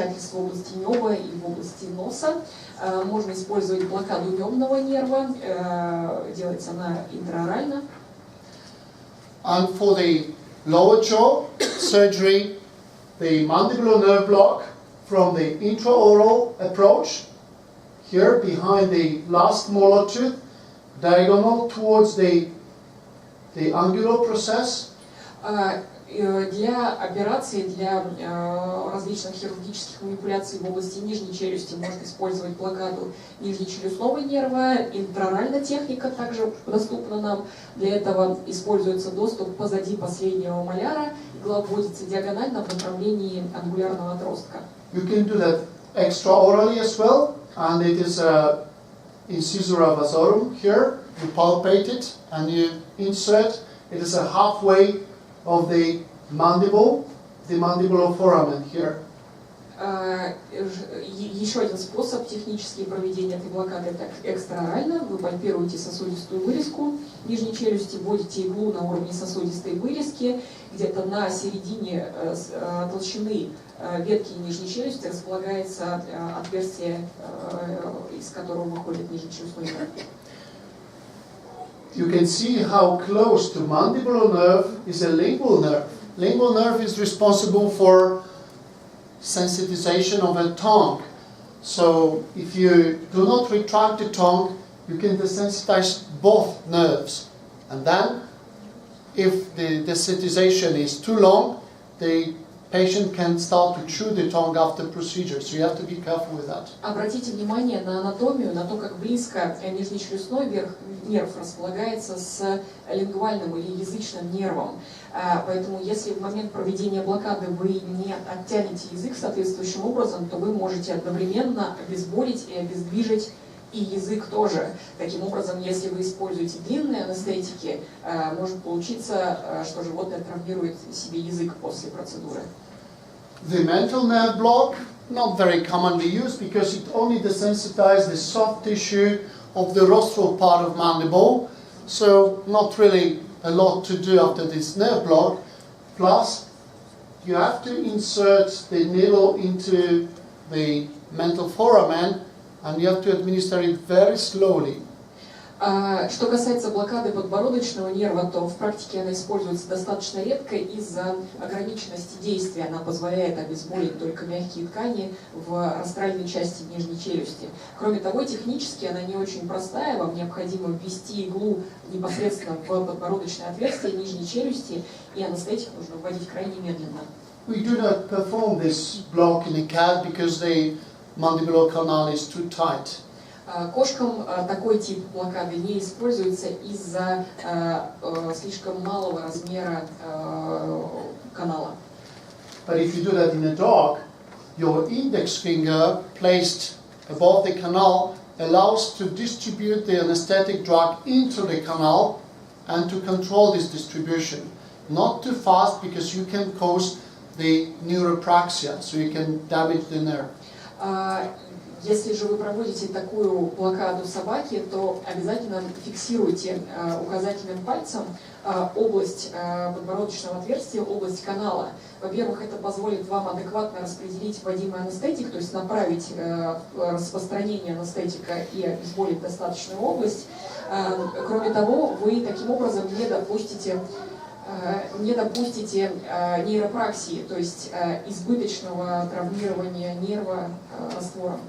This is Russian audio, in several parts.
вмешательств в области неба и в области носа. Можно использовать блокаду небного нерва, делается она интраорально. And for the lower jaw surgery, the mandibular nerve block from the intraoral approach, here behind the last molar tooth, diagonal towards the angular process. Для операций, для различных хирургических манипуляций в области нижней челюсти можно использовать блокаду нижнечелюстного нерва. Интраоральная техника также доступна нам. Для этого используется доступ позади последнего маляра. Игла вводится диагонально в направлении ангулярного отростка. You can do that extraorally as well, and it is a incisura vasorum here. You palpate it and you insert. It is a halfway of the mandibular foramen here. Еще один способ технически проведения этой блокады — это экстраорально. Вы пальпируете сосудистую вырезку нижней челюсти, вводите иглу на уровне сосудистой вырезки, где-то на середине толщины ветки нижней челюсти располагается отверстие, из которого выходит нижнечелюстной нерв. You can see how close to mandibular nerve is a lingual nerve. Lingual nerve is responsible for sensitization of a tongue. So if you do not retract the tongue, you can desensitize both nerves. And then, if the desensitization is too long, the patient can start to chew the tongue after procedure. So you have to be careful with that. Обратите внимание на анатомию, на то, как близко нижнечелюстной нерв располагается с лингвальным или язычным нервом. Поэтому, если в момент проведения блокады вы не оттянете язык соответствующим образом, то вы можете одновременно обезболить и обездвижить и язык тоже. Таким образом, если вы используете длинные анестетики, может получиться, что животное травмирует себе язык после процедуры. The mental nerve block, not very commonly used because it only desensitizes the soft tissue of the rostral part of mandible, so not really a lot to do after this nerve block. Plus, you have to insert the needle into the mental foramen and you have to administer it very slowly. Что касается блокады подбородочного нерва, то в практике она используется достаточно редко из-за ограниченности действия. Она позволяет обезболить только мягкие ткани в растральной части нижней челюсти. Кроме того, технически она не очень простая. Вам необходимо ввести иглу непосредственно в подбородочное отверстие нижней челюсти, и анестетик нужно вводить крайне медленно. We do not perform this block in a cat because the mandibular canal is too tight. Кошкам такой тип блокады не используется из-за слишком малого размера канала. But if you do that in a dog, your index finger placed above the canal allows to distribute the anesthetic drug into the canal and to control this distribution. Not too fast because you can cause the neuropraxia, so you can damage the nerve. Если же вы проводите такую блокаду собаки, то обязательно фиксируйте указательным пальцем область подбородочного отверстия, область канала. Во-первых, это позволит вам адекватно распределить вводимый анестетик, то есть направить распространение анестетика и обезболить достаточную область. Кроме того, вы таким образом не допустите нейропраксии, то есть избыточного травмирования нерва раствором.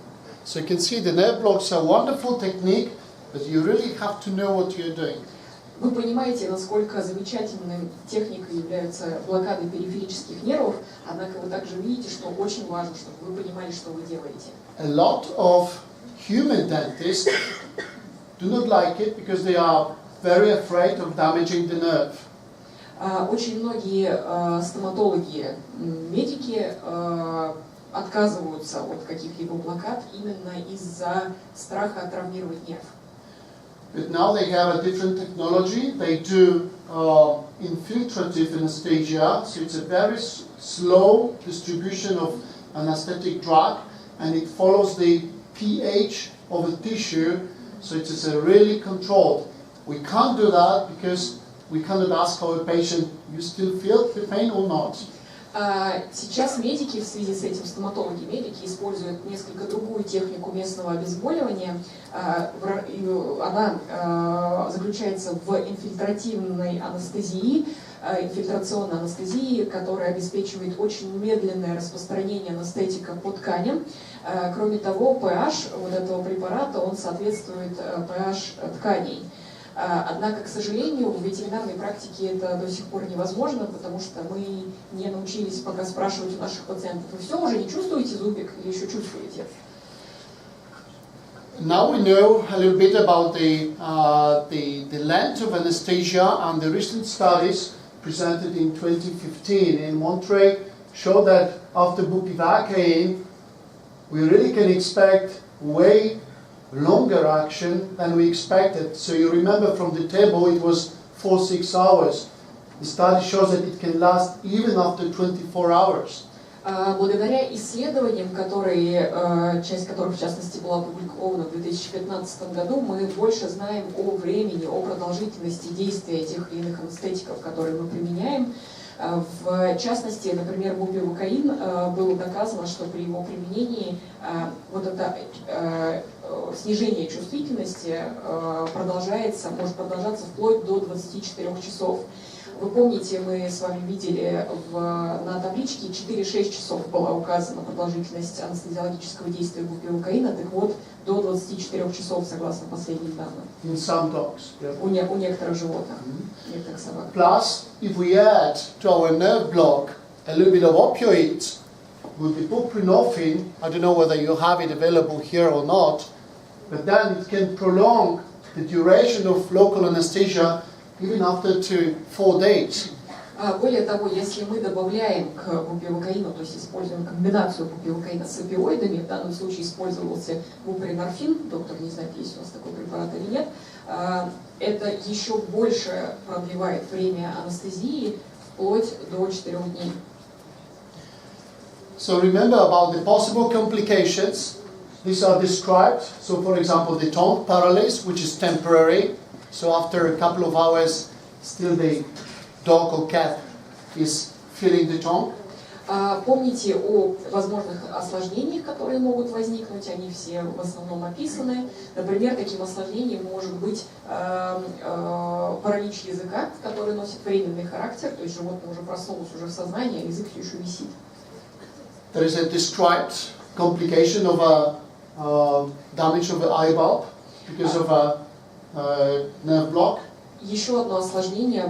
So you can see the nerve blocks are a wonderful technique, but you really have to know what you're doing. Вы понимаете, насколько замечательной техникой являются блокады периферических нервов, однако вы также видите, что очень важно, чтобы вы понимали, что вы делаете. A lot of human dentists do not like it because they are very afraid of damaging the nerve. Очень многие стоматологи, медики отказываются от каких-либо блокад именно из-за страха травмировать нерв. But now they have a different technology. They do infiltrative anesthesia, so it's a very slow distribution of anesthetic drug, and it follows the pH of the tissue, so it is really controlled. We can't do that because we cannot ask our patient, you still feel the pain or not? Сейчас медики, в связи с этим стоматологи, медики используют несколько другую технику местного обезболивания. Она заключается в инфильтративной анестезии, инфильтрационной анестезии, которая обеспечивает очень медленное распространение анестетика по тканям. Кроме того, pH вот этого препарата, он соответствует pH тканей. Однако, к сожалению, в ветеринарной практике это до сих пор невозможно, потому что мы не научились пока спрашивать у наших пациентов: вы все, уже не чувствуете зубик или еще чувствуете? Now we know a little bit about the length of anesthesia, and the recent studies presented in 2015 in Monterey show that after bupivacaine, we really can expect way longer action than we expected. So you remember from the table it was 4-6 hours. The study shows that it can last even after 24 hours. Благодаря исследованиям, часть которых в частности была опубликована в 2015 году, мы больше знаем о времени, о продолжительности действия тех или иных анестетиков, которые мы применяем. В частности, например, бупивакаин, было доказано, что при его применении вот это снижение чувствительности может продолжаться вплоть до 24 часов. Вы помните, мы с вами видели на табличке 4-6 часов была указана продолжительность анестезиологического действия бупивакаина, так вот, до 24 часов, согласно последним данным. In some dogs, yeah. У некоторых животных, некоторых собак. Plus, if we add to our nerve block a little bit of opioids, with the buprenorphine, I don't know whether you have it available here or not, but then it can prolong the duration of local anesthesia even after 4 days. Более того, если мы добавляем к бупивакаину, то есть используем комбинацию бупивакаина с опиоидами, в данном случае использовался бупринорфин, доктор не знает, есть у нас такой препарат или нет, это еще больше продлевает время анестезии вплоть до 4 дней. So remember about the possible complications. These are described. So for example, the tongue paralysis, which is temporary. So after a couple of hours, still the dog or cat is feeling the tongue. Помните о возможных осложнениях, которые могут возникнуть, они все в основном описаны. Например, таким осложнением может быть паралич языка, который носит временный характер, то есть животное уже проснулось, уже в сознании, а язык все еще висит. There is a described complication of a damage of the eye bulb because of a nerve block. Еще одно осложнение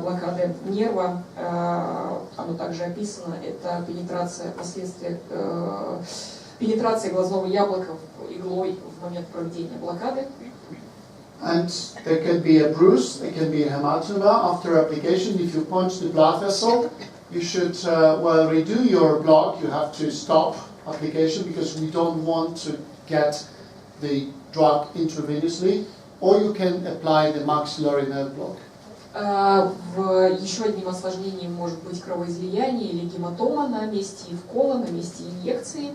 блокады нерва, оно также описано, это последствия пенетрации глазного яблока иглой в момент проведения блокады. And there can be a bruise, there can be a hematoma after application. If you punch the blood vessel, you should, redo your block. You have to stop application because we don't want to get the drug intravenously. Or you can apply the maxillary nerve block. Еще одним осложнением может быть кровоизлияние или гематома на месте вкола, на месте инъекции.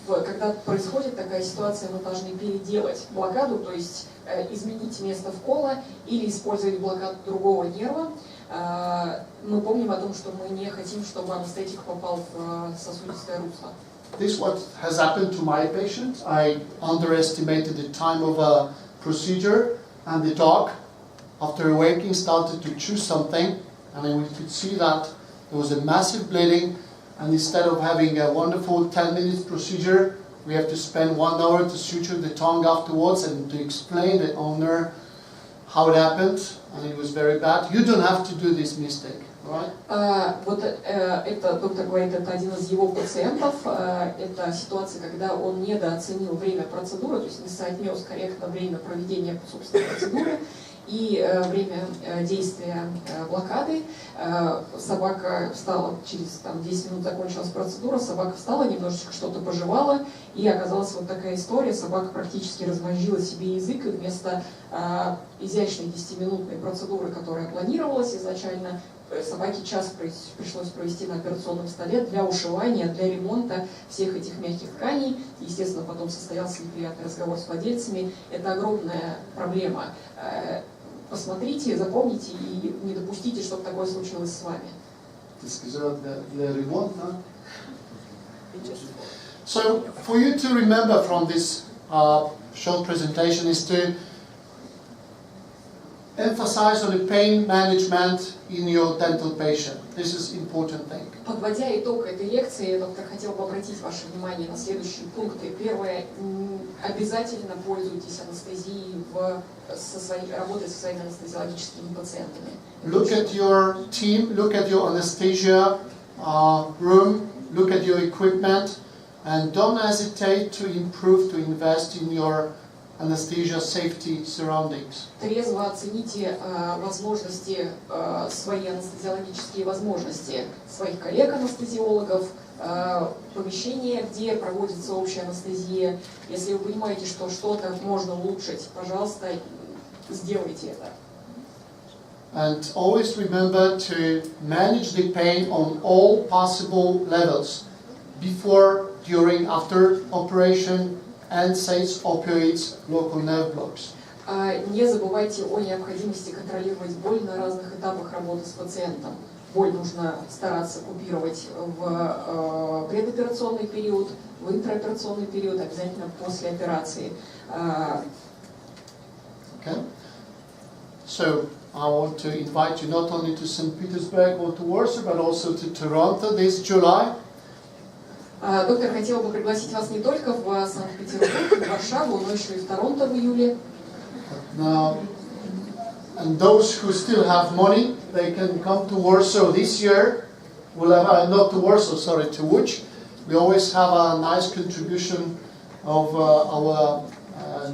Когда происходит такая ситуация, мы должны переделать блокаду, то есть изменить место вкола или использовать блокаду другого нерва. Мы помним о том, что мы не хотим, чтобы анестетик попал в сосудистое русло. This is what has happened to my patient. I underestimated the time of a procedure, and the dog, after awaking, started to chew something, and then we could see that there was a massive bleeding, and instead of having a wonderful 10-minute procedure, we have to spend 1 hour to suture the tongue afterwards and to explain the owner how it happened, and it was very bad. You don't have to do this mistake. Это, доктор говорит, это один из его пациентов. Это ситуация, когда он недооценил время процедуры, то есть не соотнес корректно время проведения собственной процедуры и время действия блокады. Собака встала, через 10 минут закончилась процедура, собака встала, немножечко что-то пожевала, и оказалась вот такая история. Собака практически размозжила себе язык, и вместо изящной 10-минутной процедуры, которая планировалась изначально, собаке час пришлось провести на операционном столе для ушивания, для ремонта всех этих мягких тканей. Естественно, потом состоялся неприятный разговор с владельцами. Это огромная проблема. Посмотрите, запомните и не допустите, чтобы такое случилось с вами. Ты сказала для ремонта. So, for you to remember from this short presentation is to emphasize on the pain management in your dental patient. This is important thing. Подводя итог этой лекции, доктор хотел бы обратить ваше внимание на следующие пункты. Первое, обязательно пользуйтесь анестезией работой со своими анестезиологическими пациентами. Look at your team, look at your anesthesia room, look at your equipment, and don't hesitate to improve, to invest in your anesthesia safety surroundings. Трезво оцените возможности, свои анестезиологические возможности своих коллег-анестезиологов, помещение, где проводится общая анестезия. Если вы понимаете, что что-то можно улучшить, пожалуйста, сделайте это. And always remember to manage the pain on all possible levels, before, during, after operation, NSAIDs, opioids, local nerve blocks. Не забывайте о необходимости контролировать боль на разных этапах работы с пациентом. Боль нужно стараться купировать в предоперационный период, в интраоперационный период, обязательно после операции. Okay? So, I want to invite you not only to St. Petersburg or to Warsaw, but also to Toronto this July. Доктор хотел бы пригласить вас не только в Санкт-Петербург, в Варшаву, но еще и в Торонто в июле. Now, and those who still have money, they can come to Warsaw this year. We'll have, not to Warsaw, sorry, to Łódź. We always have a nice contribution of our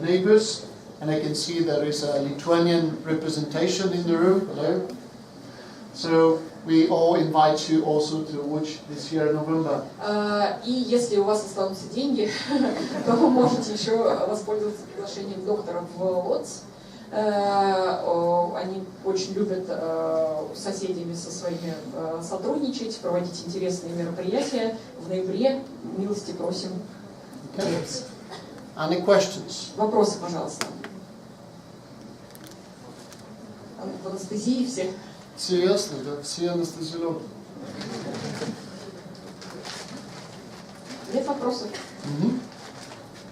neighbors. And I can see there is a Lithuanian representation in the room. Hello. So we all invite you also to Łódź this year in November. И если у вас останутся деньги, то вы можете еще воспользоваться приглашением доктора в Лодз. Они очень любят с соседями со своими сотрудничать, проводить интересные мероприятия. В ноябре милости просим. Okay. Any questions? Вопросы, пожалуйста. В анестезии все. Все ясно, да? Все анестезиологи. Нет вопросов?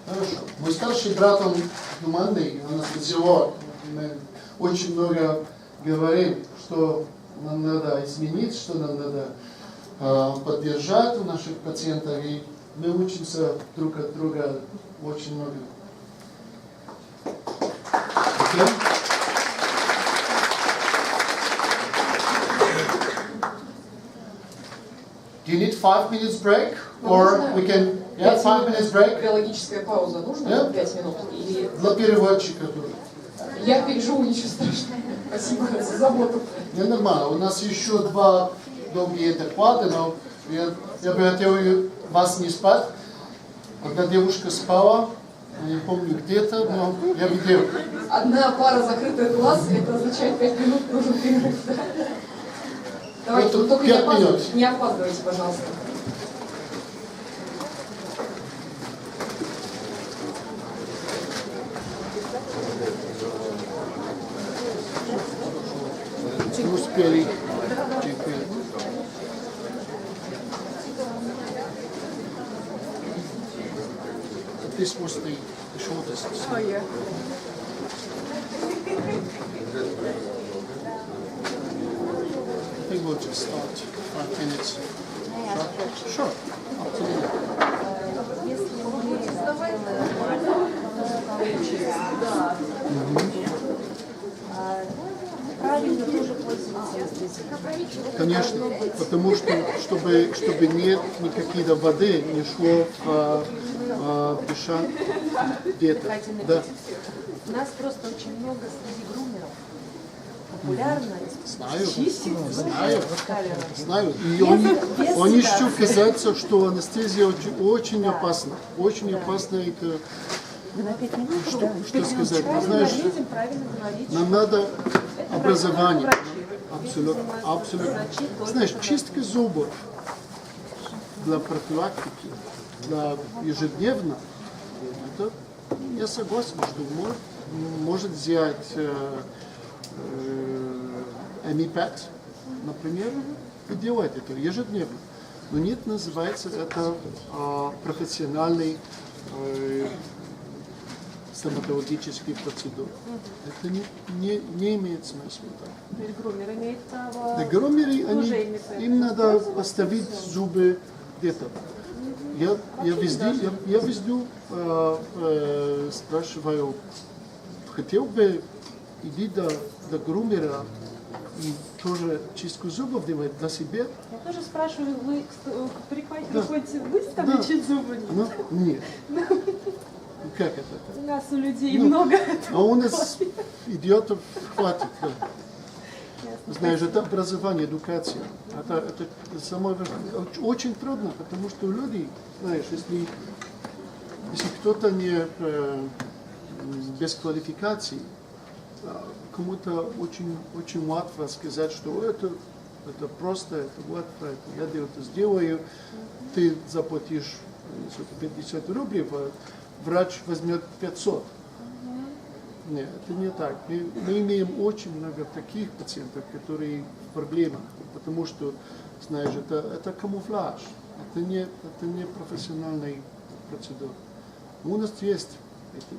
Хорошо. Мой старший брат, он гуманный, анестезиолог. Мы очень много говорим, что нам надо изменить, что нам надо поддержать у наших пациентов. И мы учимся друг от друга очень много. Okay? Do you need 5 minutes break? Or we can... Yeah, 5 minutes break? Биологическая пауза нужна? Yeah? 5 минут? Или... Для переводчика. Я переживу, ничего страшного. Спасибо за заботу. Не, нормально. У нас еще 2 долгие доклады, но я бы хотел вас не спать. Одна девушка спала, я не помню где-то, но я видел. Одна пара закрытых глаз, это означает 5 минут нужен перерыв. Давайте, Это только 5 минут. Не опаздывайте, пожалуйста. Не успели. This was the shortest. Oh, yeah. I think we'll just start 5 minutes. Sure. Absolutely. Конечно, потому что, чтобы нет никаких воды, не шло в дышать где-то. Да. У нас просто очень много среди грумеров. Популярно. Знаю. И они еще казаться, что анестезия очень опасна. Очень опасна это... Что сказать? Знаешь, нам надо образование. Абсолютно. Знаешь, чистка зубов для профилактики, для ежедневно, это, я согласен, что может взять МИ-5, например, и делать это ежедневно. Но нет, называется это профессиональный стоматологический процедур. Это не имеет смысла. То есть грумер имеет право... Да, грумеры, уже им надо оставить зубы где-то. Я везде спрашиваю, хотел бы иди до грумера и тоже чистку зубов делать для себя? Я тоже спрашиваю, вы к парикмахеру ходите быстро лечить зубы? Ну, нет. Как это? У нас у людей много. А у нас идиотов хватит. Да. Знаешь, это образование, эдукация. Это самое очень трудно, потому что люди, знаешь, если кто-то не без квалификации, кому-то очень легко сказать, что это просто, это легко, я это сделаю, ты заплатишь 50 рублей, врач возьмет 500. Нет, это не так. Мы имеем очень много таких пациентов, которые в проблемах, потому что, знаешь, это камуфляж, это не профессиональный процедура. У нас есть эти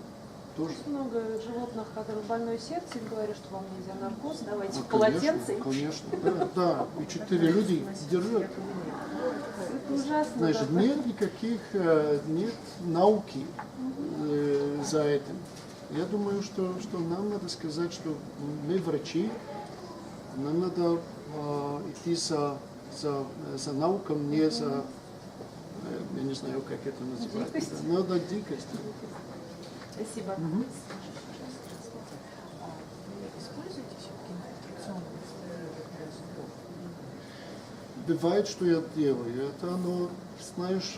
тоже. Есть много животных, которые больное сердце, им говорят, что вам нельзя наркоз, давайте Конечно, полотенце. конечно, да. И 4 люди держат. Это ужасно. Знаешь, нет никаких, нет науки за этим. Я думаю, что нам надо сказать, что мы врачи, нам надо идти за науком, не за, я не знаю, как это называется. Дикость? Надо дикость. Спасибо. Используете все-таки инфильтрационные зубы? Бывает, что я делаю. Это оно, знаешь,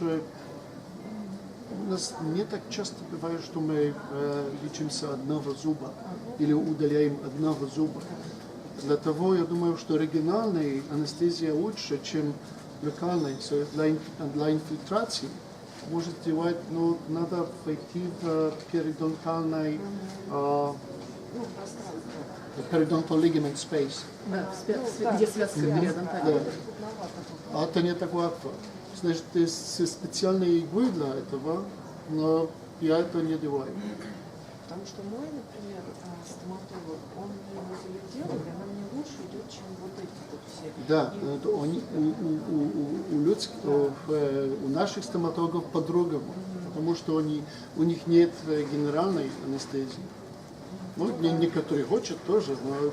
у нас не так часто бывает, что мы лечимся одного зуба или удаляем одного зуба. Для того, я думаю, что региональная анестезия лучше, чем локальная. Для инфильтрации может делать, но надо войти в перидонтальный periodontal ligament space. Да, где связка периодонтальная. А это не так легко. Значит, есть специальные иглы для этого, но я это не делаю. Потому что мой, например, стоматолог, он мне его делает, и она мне лучше идет, чем вот эти вот все. Да, у наших стоматологов по-другому, потому что у них нет генеральной анестезии. Ну, некоторые хотят тоже, но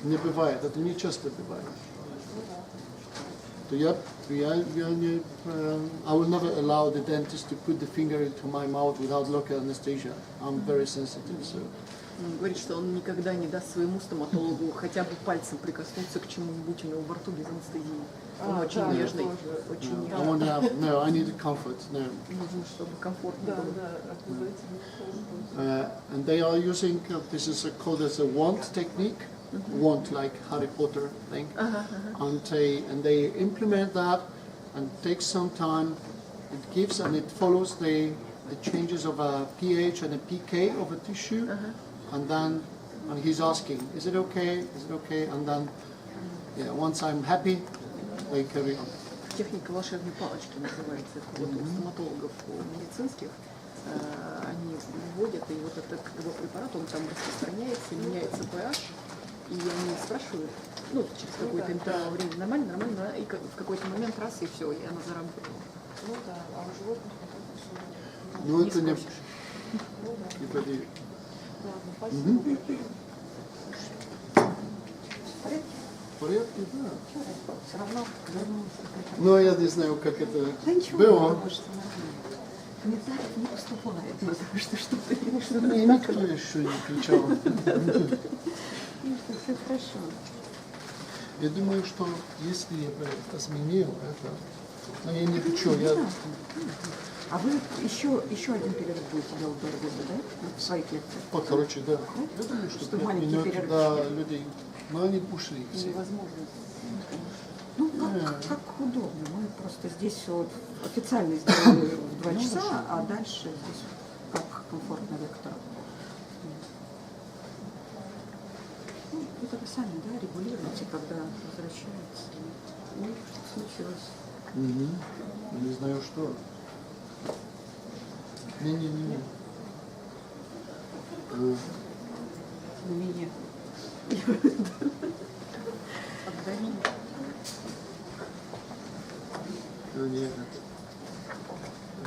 не бывает, это не часто бывает. То я не, I will never allow the dentist to put the finger into my mouth without local anesthesia. I'm very sensitive, so. Он говорит, что он никогда не даст своему стоматологу хотя бы пальцем прикоснуться к чему-нибудь у него во рту без анестезии. Он очень нежный, очень I нежный. want to have, no, I need comfort, no. Нужно, чтобы комфортно было. And they are using, this is called as a wand technique, wand like Harry Potter thing. And they implement that and take some time. It gives and it follows the changes of a pH and a pK of a tissue. And then he's asking, is it okay? Is it okay? And then, yeah, once I'm happy, they carry on. Техника волшебной палочки называется. Это вот у стоматологов медицинских. Они вводят, и вот этот его препарат, он там распространяется, меняется pH, и они спрашивают, ну, через какой-то интервал времени, нормально, и в какой-то момент раз, и все, и она заработала. Ну да, а у животных Ну, это не... спросишь. не подъедет. ладно, спасибо. В порядке, да. Все равно Но я не знаю, как это Да ничего, было. потому что комментариев не поступает, потому что что-то Никто еще не кричал. все хорошо. Я думаю, что если я бы изменил это, но я не хочу, я... А вы еще один перерыв будете делать до работы, да? В своих лекциях? Покороче, да. Я думаю, что 5 маленький минут, перерыв. да, люди, но они ушли все. Невозможно. Ну, как удобно. Мы просто здесь вот официально сделали в 2 часа, а дальше здесь как комфортно лектору. Ну, это вы сами, да, регулируете, когда возвращаются. Ой, что случилось? Не знаю что. Не. У меня. Отдали. Нет.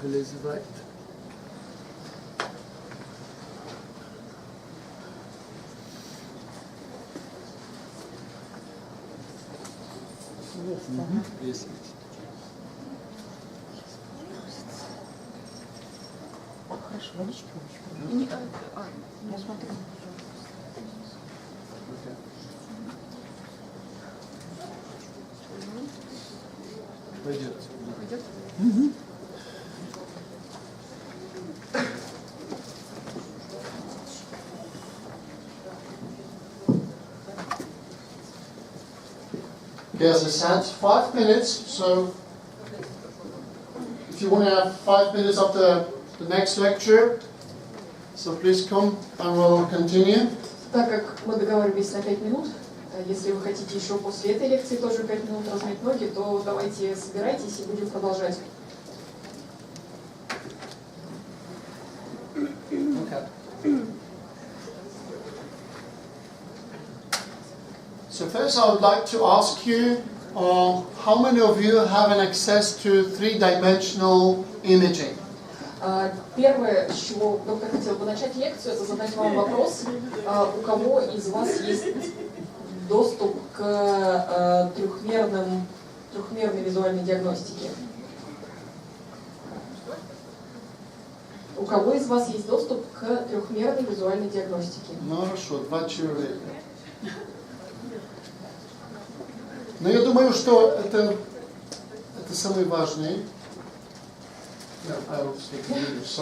Вылезает. Есть, ага. Есть. Хорошо, водички очень. Я смотрю. Пойдет. Пойдет? Okay, as I said, 5 minutes. So if you want to have 5 minutes of the next lecture, so please come and we'll continue. Так как мы договаривались на 5 минут, если вы хотите еще после этой лекции тоже 5 минут размять ноги, то давайте собирайтесь и будем продолжать. Okay. So first I would like to ask you, how many of you have an access to three-dimensional imaging? Первое, с чего доктор хотел бы начать лекцию, это задать вам вопрос, у кого из вас есть доступ к трехмерной визуальной диагностике? У кого из вас есть доступ к трехмерной визуальной диагностике? Ну хорошо, 2 человека. Но я думаю, что это самый важный. No, I will speak in English, sorry.